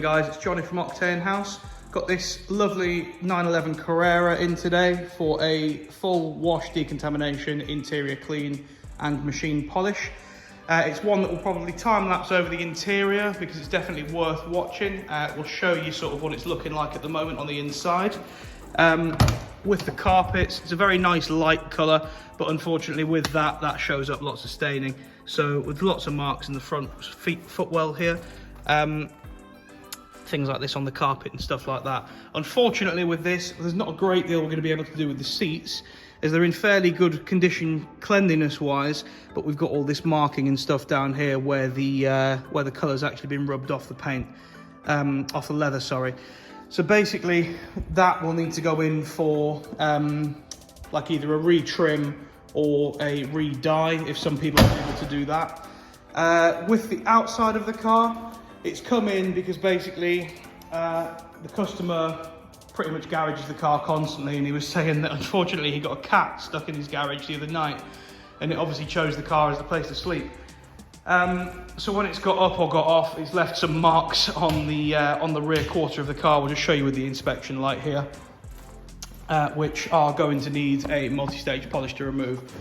guys, it's Johnny from Octane House. Got this lovely 911 Carrera in today for a full wash, decontamination, interior clean and machine polish. It's one that will probably time lapse over the interior because it's definitely worth watching. We'll show you sort of what it's looking like at the moment on the inside. With the carpets, it's a very nice light colour, but unfortunately with that shows up lots of staining. So with lots of marks in the front footwell here, things like this on the carpet and stuff like that. Unfortunately with this, there's not a great deal we're going to be able to do with the seats, as they're in fairly good condition cleanliness wise, but we've got all this marking and stuff down here where the colour's actually been rubbed off the paint, off the leather, sorry. So basically that will need to go in for like either a retrim or a re-dye, if some people are able to do that. With the outside of the car, it's come in because basically the customer pretty much garages the car constantly, and he was saying that unfortunately he got a cat stuck in his garage the other night, and it obviously chose the car as the place to sleep. So when it's got up or got off, it's left some marks on the rear quarter of the car. We'll just show you with the inspection light here, which are going to need a multi-stage polish to remove.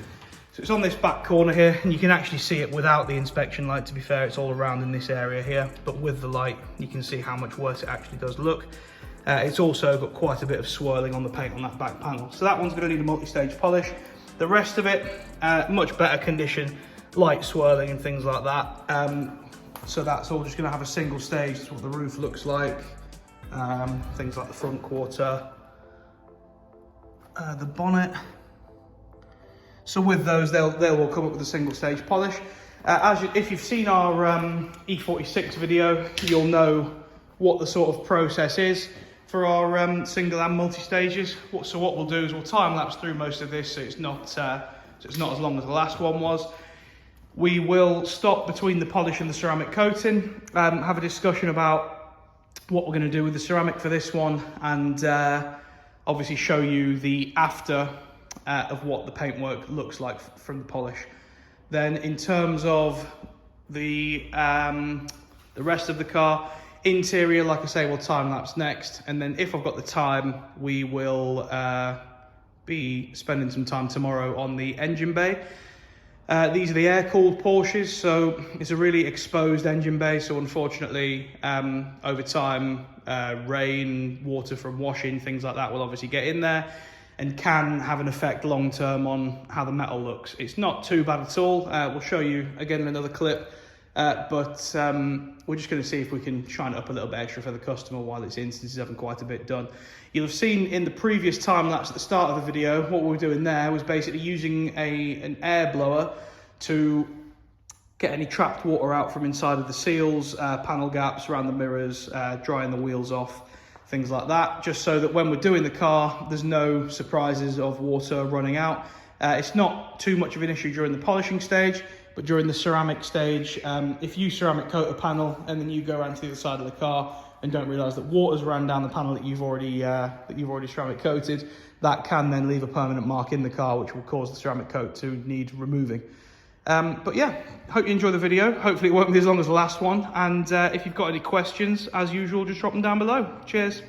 So it's on this back corner here, and you can actually see it without the inspection light. To be fair, it's all around in this area here, but with the light, you can see how much worse it actually does look. It's also got quite a bit of swirling on the paint on that back panel. So that one's going to need a multi-stage polish. The rest of it, much better condition, light swirling and things like that. So that's all just going to have a single stage. That's what the roof looks like. Things like the front quarter, the bonnet. So with those, they'll all come up with a single stage polish. If you've seen our E46 video, you'll know what the sort of process is for our single and multi-stages. So what we'll do is we'll time lapse through most of this, so it's not as long as the last one was. We will stop between the polish and the ceramic coating, have a discussion about what we're going to do with the ceramic for this one, and obviously show you the after of what the paintwork looks like from the polish. Then in terms of the rest of the car, interior, like I say, we'll time lapse next, and then if I've got the time, we will be spending some time tomorrow on the engine bay. These are the air-cooled Porsches, so it's a really exposed engine bay, so unfortunately over time rain, water from washing, things like that will obviously get in there and can have an effect long term on how the metal looks. It's not too bad at all. We'll show you again in another clip, but we're just going to see if we can shine it up a little bit extra for the customer while it's in, since it's having quite a bit done. You'll have seen in the previous time lapse at the start of the video, what we were doing there was basically using an air blower to get any trapped water out from inside of the seals, panel gaps, around the mirrors, drying the wheels off, things like that, just so that when we're doing the car, there's no surprises of water running out. It's not too much of an issue during the polishing stage, but during the ceramic stage, if you ceramic coat a panel and then you go around to the other side of the car and don't realise that water's ran down the panel that you've already ceramic coated, that can then leave a permanent mark in the car, which will cause the ceramic coat to need removing. But yeah, hope you enjoy the video. Hopefully it won't be as long as the last one. And if you've got any questions, as usual, just drop them down below. Cheers.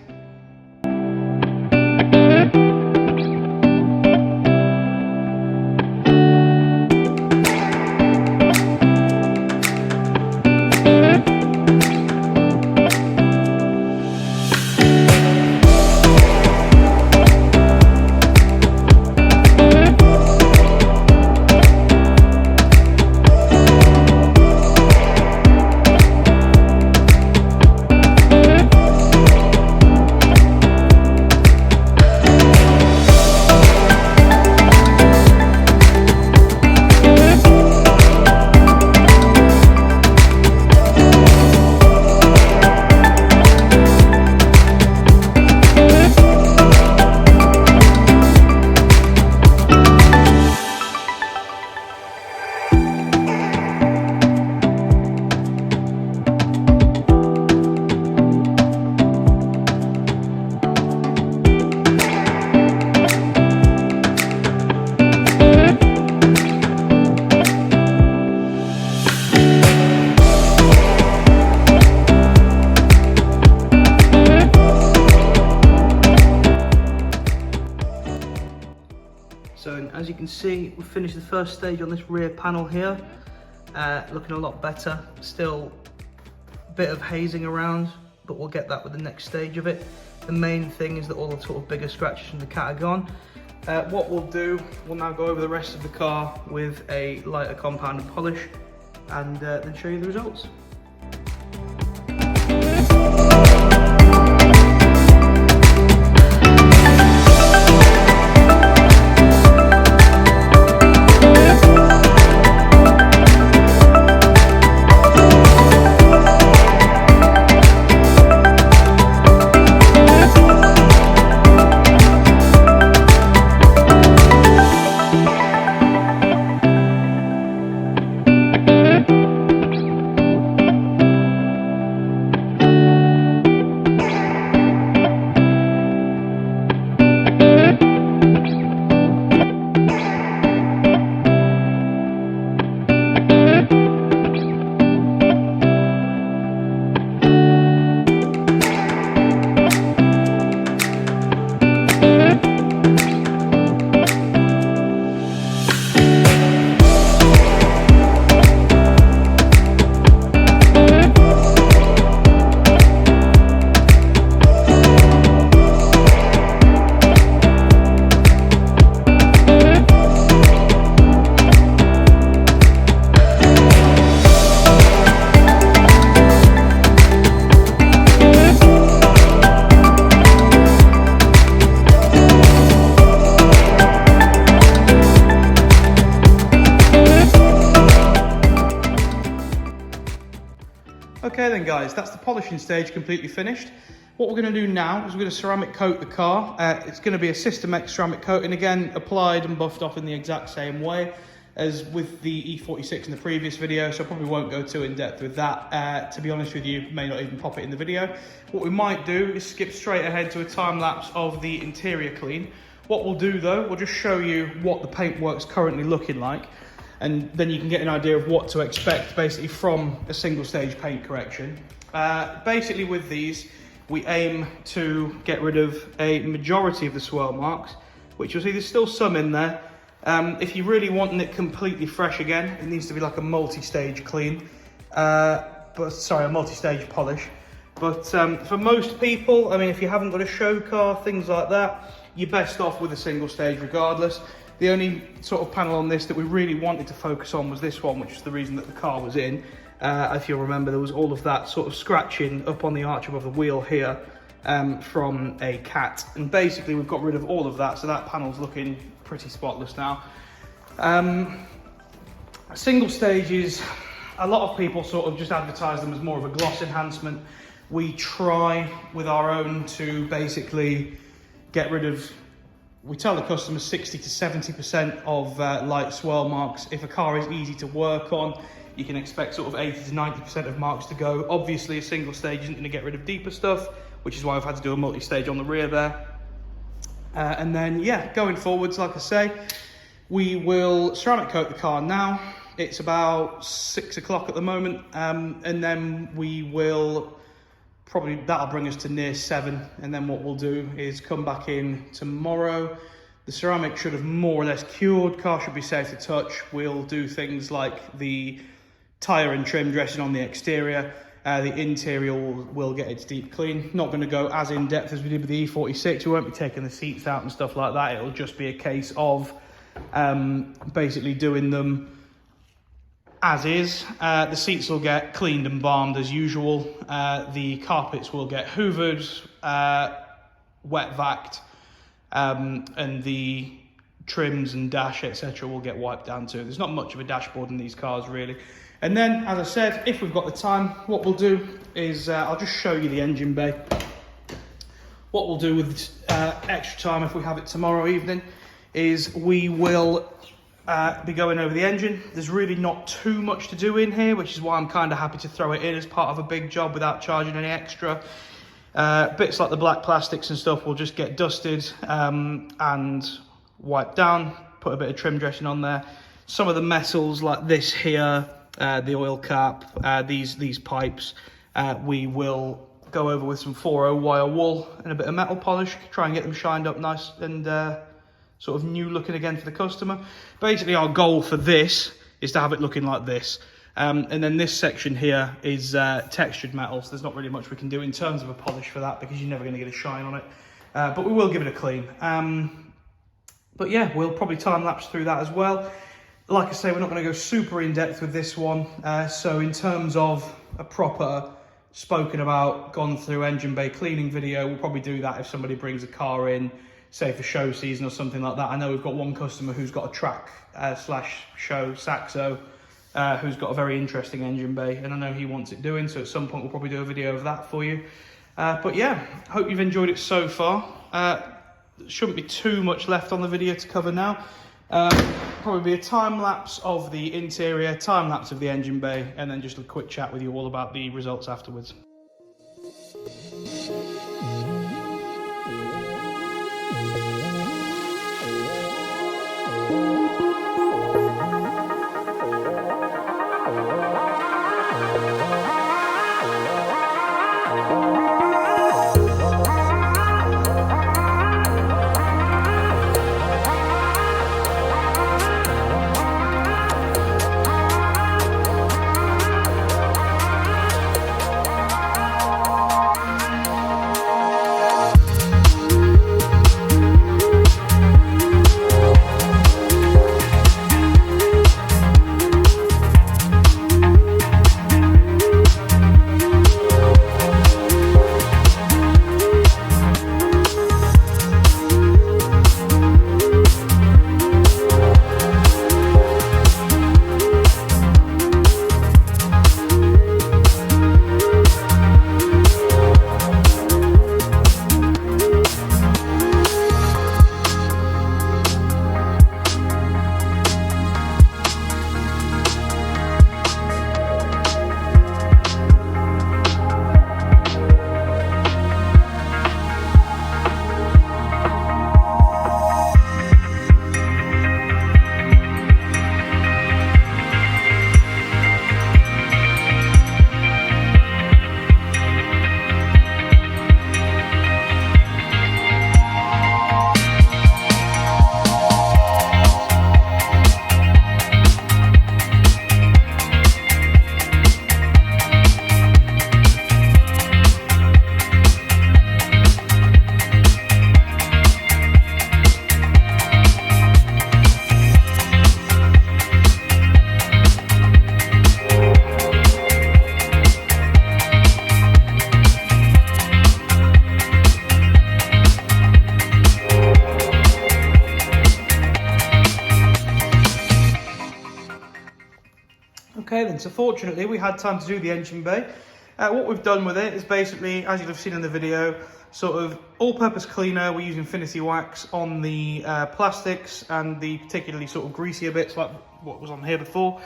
as you can see, we've finished the first stage on this rear panel here. Looking a lot better. Still a bit of hazing around, but we'll get that with the next stage of it. The main thing is that all the sort of bigger scratches from the cat are gone. What we'll do, we'll now go over the rest of the car with a lighter compounded polish and then show you the results. Okay then guys, that's the polishing stage completely finished. What we're going to do now is we're going to ceramic coat the car. It's going to be a System X ceramic coating, again applied and buffed off in the exact same way as with the E46 in the previous video, so I probably won't go too in depth with that. To be honest with you, may not even pop it in the video. What we might do is skip straight ahead to a time lapse of the interior clean. What we'll do though, we'll just show you what the paintwork's currently looking like, and then you can get an idea of what to expect basically from a single stage paint correction. Basically with these, we aim to get rid of a majority of the swirl marks, which you'll see there's still some in there. If you're really wanting it completely fresh again, it needs to be like a multi-stage clean, a multi-stage polish. But for most people, I mean, if you haven't got a show car, things like that, you're best off with a single stage regardless. The only sort of panel on this that we really wanted to focus on was this one, which is the reason that the car was in. If you'll remember, there was all of that sort of scratching up on the arch above the wheel here from a cat. And basically we've got rid of all of that, so that panel's looking pretty spotless now. Single stages, a lot of people sort of just advertise them as more of a gloss enhancement. We try with our own to basically get rid of, we tell the customers 60 to 70% of light swirl marks. If a car is easy to work on, you can expect sort of 80 to 90% of marks to go. Obviously a single stage isn't going to get rid of deeper stuff, which is why I've had to do a multi-stage on the rear there. And then yeah, going forwards, like I say, we will ceramic coat the car now. It's about 6 o'clock at the moment, and then we will probably, that'll bring us to near 7, and then what we'll do is come back in tomorrow. The ceramic should have more or less cured, car should be safe to touch. We'll do things like the tyre and trim dressing on the exterior. The interior will get its deep clean. Not going to go as in depth as we did with the E46. We won't be taking the seats out and stuff like that. It'll just be a case of basically doing them as is. The seats will get cleaned and balmed as usual. The carpets will get hoovered, wet vacked, and the trims and dash, etc. will get wiped down too. There's not much of a dashboard in these cars really. And then, as I said, if we've got the time, what we'll do is I'll just show you the engine bay. What we'll do with extra time, if we have it tomorrow evening, is we will be going over the engine. There's really not too much to do in here, which is why I'm kind of happy to throw it in as part of a big job without charging any extra. Bits like the black plastics and stuff will just get dusted and wiped down, put a bit of trim dressing on there. Some of the metals like this here, the oil cap, these pipes, we will go over with some 4.0 wire wool and a bit of metal polish, try and get them shined up nice and sort of new looking again for the customer. Basically our goal for this is to have it looking like this. And then this section here is textured metal, so there's not really much we can do in terms of a polish for that because you're never going to get a shine on it. But we will give it a clean. But yeah, we'll probably time lapse through that as well. Like I say, we're not going to go super in depth with this one. So in terms of a proper spoken about, gone through engine bay cleaning video, we'll probably do that if somebody brings a car in, say for show season or something like that. I know we've got one customer who's got a track slash show Saxo, who's got a very interesting engine bay, and I know he wants it doing, so at some point we'll probably do a video of that for you. But yeah, hope you've enjoyed it so far. Shouldn't be too much left on the video to cover now. Probably be a time lapse of the interior, time lapse of the engine bay, and then just a quick chat with you all about the results afterwards. Okay then, so fortunately we had time to do the engine bay. What we've done with it is basically, as you'll have seen in the video, sort of all-purpose cleaner. We use Infinity Wax on the plastics and the particularly sort of greasier bits like what was on here before.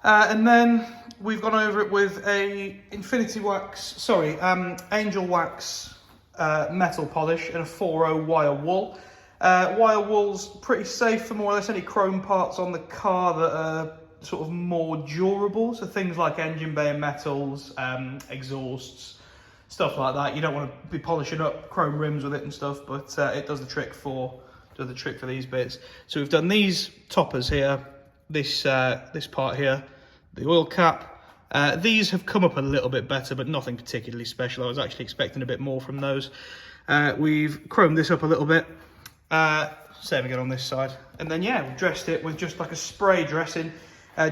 And then we've gone over it with a Angel Wax metal polish and a 4.0 wire wool. Wire wool's pretty safe for more or less any chrome parts on the car that are sort of more durable, so things like engine bay metals, exhausts, stuff like that. You don't want to be polishing up chrome rims with it and stuff, but it does the trick for these bits. So we've done these toppers here, this part here, the oil cap. These have come up a little bit better, but nothing particularly special. I was actually expecting a bit more from those. We've chromed this up a little bit, same again on this side, and then yeah, we've dressed it with just like a spray dressing.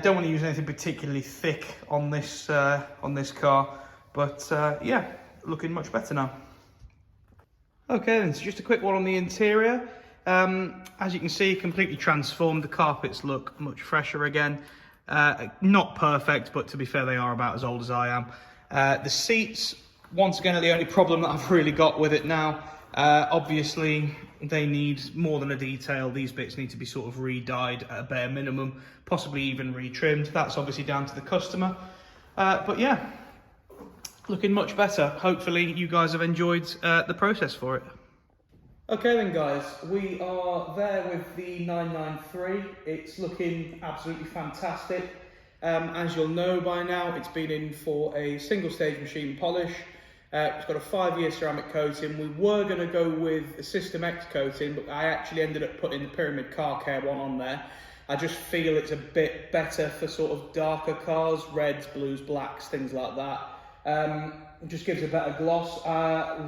Don't want to use anything particularly thick on this car, but yeah, looking much better now. Okay then, so just a quick one on the interior. As you can see, completely transformed. The carpets look much fresher again. Not perfect, but to be fair, they are about as old as I am. The seats, once again, are the only problem that I've really got with it now. Obviously, they need more than a detail. These bits need to be sort of re-dyed at a bare minimum, possibly even re-trimmed. That's obviously down to the customer. But yeah, looking much better. Hopefully you guys have enjoyed the process for it. Okay then guys, we are there with the 993. It's looking absolutely fantastic. As you'll know by now, it's been in for a single stage machine polish. It's got a 5-year ceramic coating. We were going to go with the System X coating, but I actually ended up putting the Pyramid Car Care one on there. I just feel it's a bit better for sort of darker cars, reds, blues, blacks, things like that. It just gives a better gloss.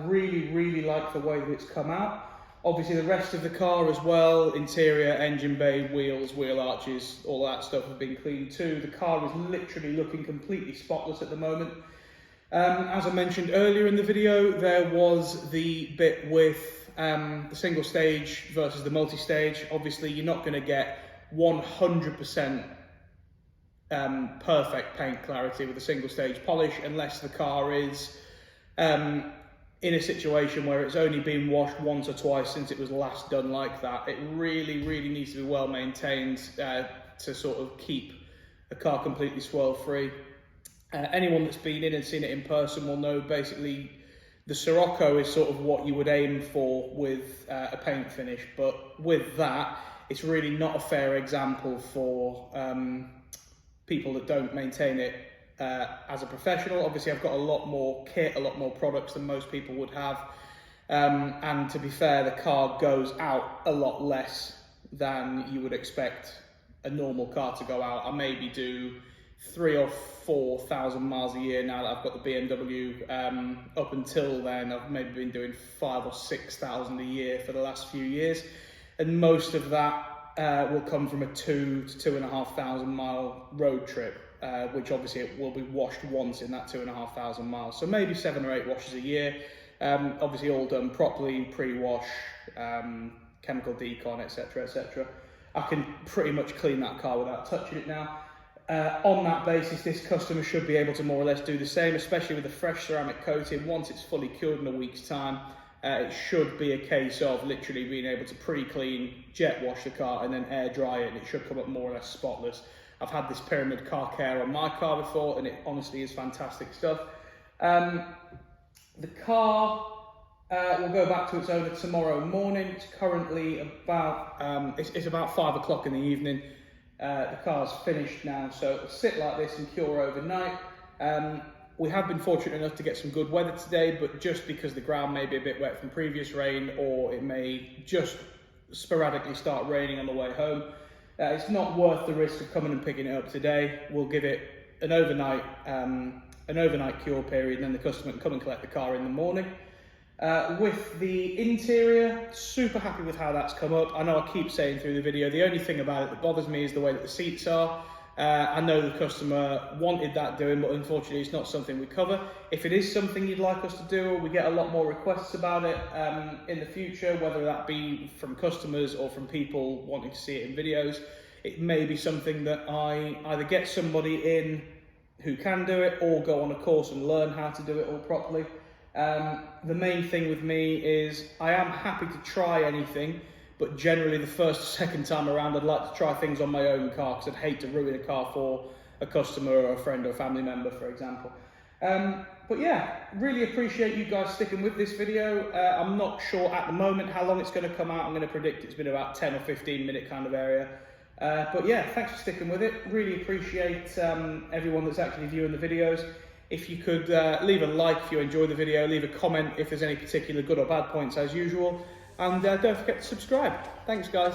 Really like the way that it's come out. Obviously the rest of the car as well, interior, engine bay, wheels, wheel arches, all that stuff have been cleaned too. The car is literally looking completely spotless at the moment. As I mentioned earlier in the video, there was the bit with the single stage versus the multi-stage. Obviously you're not going to get 100% perfect paint clarity with a single stage polish unless the car is in a situation where it's only been washed once or twice since it was last done like that. It really needs to be well maintained to sort of keep a car completely swirl free. Anyone that's been in and seen it in person will know basically the Sirocco is sort of what you would aim for with a paint finish, but with that it's really not a fair example for people that don't maintain it as a professional. Obviously I've got a lot more kit, a lot more products than most people would have, and to be fair, the car goes out a lot less than you would expect a normal car to go out. I maybe do 3,000 or 4,000 miles a year now that I've got the BMW. Up until then I've maybe been doing 5,000 or 6,000 a year for the last few years, and most of that will come from a 2,000 to 2,500 mile road trip, which obviously it will be washed once in that 2,500 miles. So maybe 7 or 8 washes a year, obviously all done properly, pre-wash, chemical decon, etc. I can pretty much clean that car without touching it now. On that basis, this customer should be able to more or less do the same, especially with the fresh ceramic coating. Once it's fully cured in a week's time, it should be a case of literally being able to pre-clean, jet wash the car and then air dry it, and it should come up more or less spotless. I've had this Pyramid Car Care on my car before, and it honestly is fantastic stuff. The car will go back to its owner tomorrow morning. It's currently about it's about 5 o'clock in the evening. The car's finished now, so it'll sit like this and cure overnight. We have been fortunate enough to get some good weather today, but just because the ground may be a bit wet from previous rain, or it may just sporadically start raining on the way home, it's not worth the risk of coming and picking it up today. We'll give it an overnight cure period, and then the customer can come and collect the car in the morning. With the interior, super happy with how that's come up. I know I keep saying through the video, the only thing about it that bothers me is the way that the seats are. I know the customer wanted that doing, but unfortunately it's not something we cover. If it is something you'd like us to do, or we get a lot more requests about it in the future, whether that be from customers or from people wanting to see it in videos, it may be something that I either get somebody in who can do it, or go on a course and learn how to do it all properly. The main thing with me is I am happy to try anything, but generally the first or second time around I'd like to try things on my own car, because I'd hate to ruin a car for a customer or a friend or a family member, for example. But yeah, really appreciate you guys sticking with this video. I'm not sure at the moment how long it's going to come out. I'm going to predict it's been about 10 or 15 minute kind of area. But yeah, thanks for sticking with it. Really appreciate everyone that's actually viewing the videos. If you could leave a like if you enjoy the video, leave a comment if there's any particular good or bad points as usual, and don't forget to subscribe. Thanks guys.